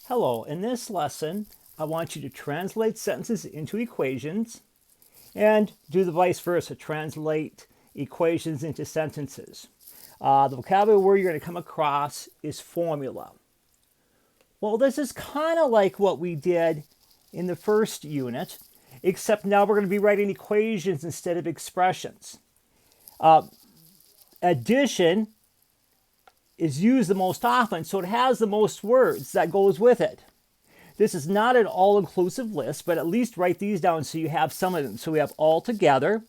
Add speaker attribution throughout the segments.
Speaker 1: Hello, in this lesson, I want you to translate sentences into equations and do the vice versa, translate equations into sentences. The vocabulary word you're going to come across is formula. Well, this is kind of like what we did in the first unit, except now we're going to be writing equations instead of expressions. Addition is used the most often, so it has the most words that goes with it. This is not an all-inclusive list, but at least write these down so you have some of them. So we have all together.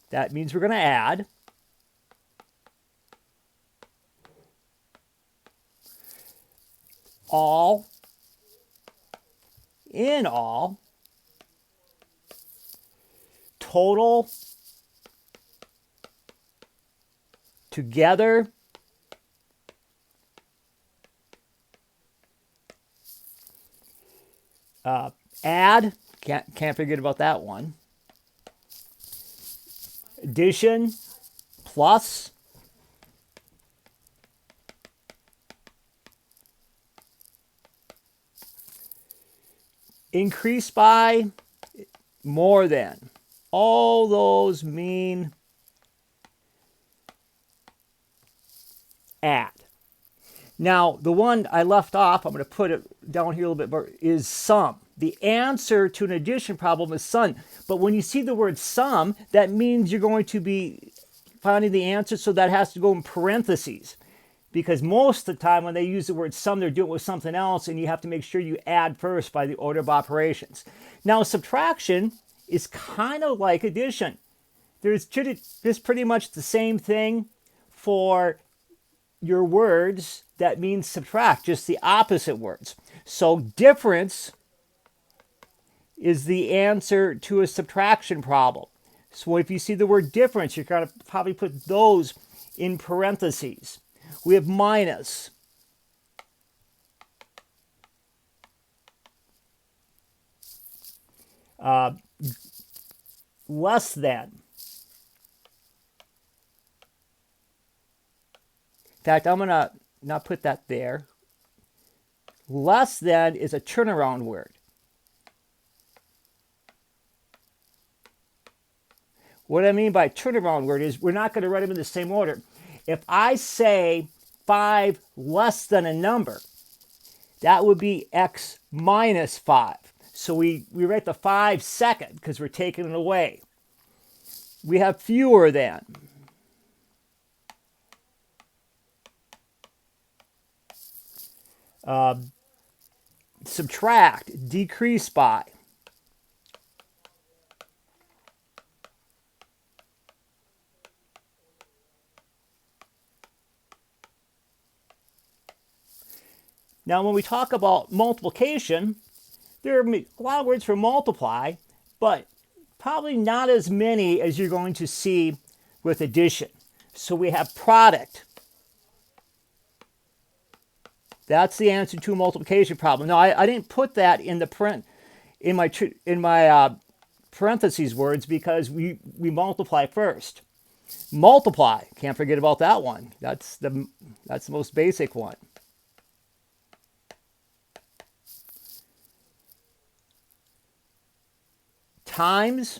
Speaker 1: That means we're going to add. All, in all, total, together, add, can't forget about that one. Addition, plus, increase by, more than. All those mean add. Now, the one I left off, I'm going to put it down here a little bit more, is sum. The answer to an addition problem is sum. But when you see the word sum, that means you're going to be finding the answer, so that has to go in parentheses. Because most of the time when they use the word sum, they're doing it with something else, and you have to make sure you add first by the order of operations. Now, subtraction is kind of like addition. There's pretty much the same thing for your words that means subtract, just the opposite words. So difference is the answer to a subtraction problem. So if you see the word difference, you're going to probably put those in parentheses. We have minus. Less than. In fact, I'm going to not put that there. Less than is a turnaround word. What I mean by turnaround word is we're not going to write them in the same order. If I say 5 less than a number, that would be x minus 5. So we write the 5 second because we're taking it away. We have fewer than. Subtract, decrease by. Now, when we talk about multiplication, there are a lot of words for multiply, but probably not as many as you're going to see with addition. So we have product. That's the answer to a multiplication problem. Now, I didn't put that in the in my parentheses words because we multiply first. Multiply, can't forget about that one. That's the most basic one. Times.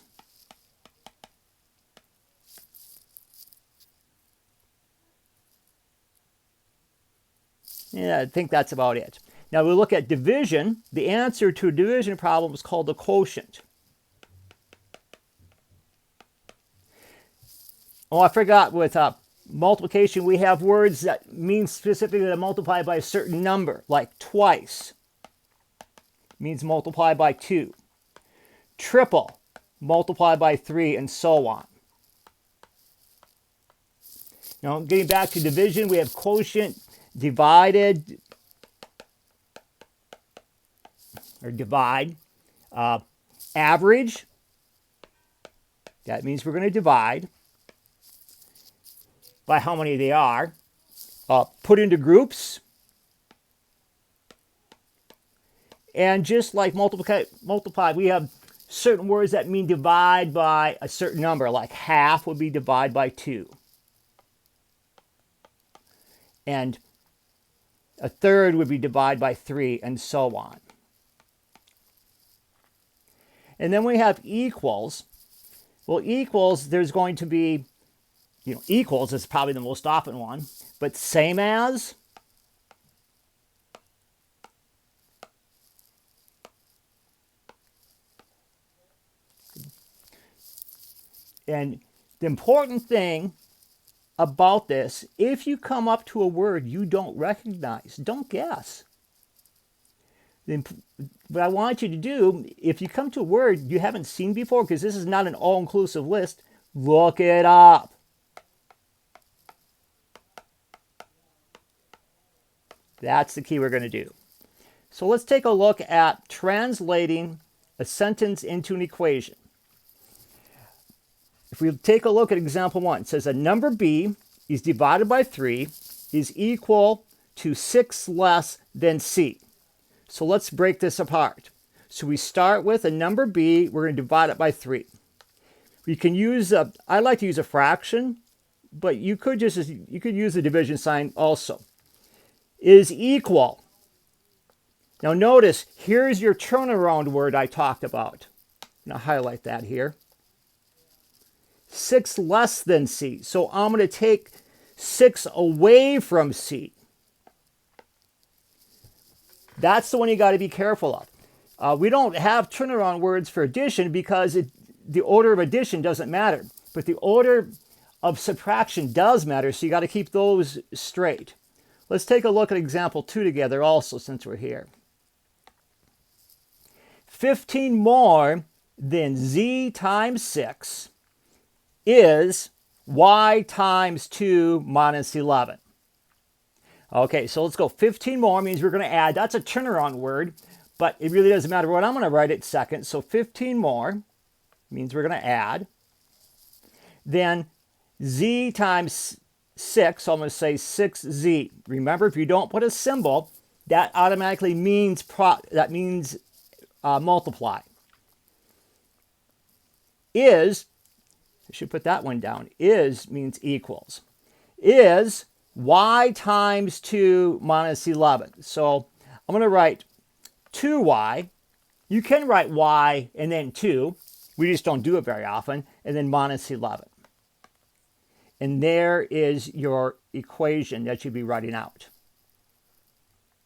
Speaker 1: Yeah, I think that's about it. Now we look at division. The answer to a division problem is called the quotient. Oh, I forgot with multiplication, we have words that mean specifically to multiply by a certain number, like twice means multiply by 2. Triple, multiply by 3, and so on. Now, getting back to division, we have quotient, divided, or divide. Average, that means we're going to divide by how many they are. Put into groups. And just like multiply, we have certain words that mean divide by a certain number, like half would be divide by 2. And A third would be divided by 3, and so on. And then we have equals. Well, equals, there's going to be, equals is probably the most often one, but same as, and the important thing about this, if you come up to a word you don't recognize, don't guess. What I want you to do, if you come to a word you haven't seen before, because this is not an all-inclusive list, look it up. That's the key we're going to do. So let's take a look at translating a sentence into an equation. If we take a look at example 1, it says a number b is divided by 3 is equal to 6 less than c. So let's break this apart. So we start with a number b, we're going to divide it by 3. We can use I like to use a fraction, but you could use the division sign also. Is equal. Now notice, here's your turnaround word I talked about. I'm going to highlight that here. 6 less than c. So I'm going to take 6 away from c. That's the one you got to be careful of. We don't have turnaround words for addition because the order of addition doesn't matter. But the order of subtraction does matter, so you got to keep those straight. Let's take a look at example 2 together also since we're here. 15 more than z times 6 is y times 2 minus 11. Okay, so let's go. 15 more means we're going to add. That's a turnaround word, but it really doesn't matter what I'm going to write it second. So 15 more means we're going to add. Then z times 6, so I'm going to say 6z. Remember, if you don't put a symbol, that automatically means multiply. Is, I should put that one down, is means equals. Is y times 2 minus 11. So I'm going to write 2y. You can write y and then 2. We just don't do it very often. And then minus 11. And there is your equation that you'll be writing out.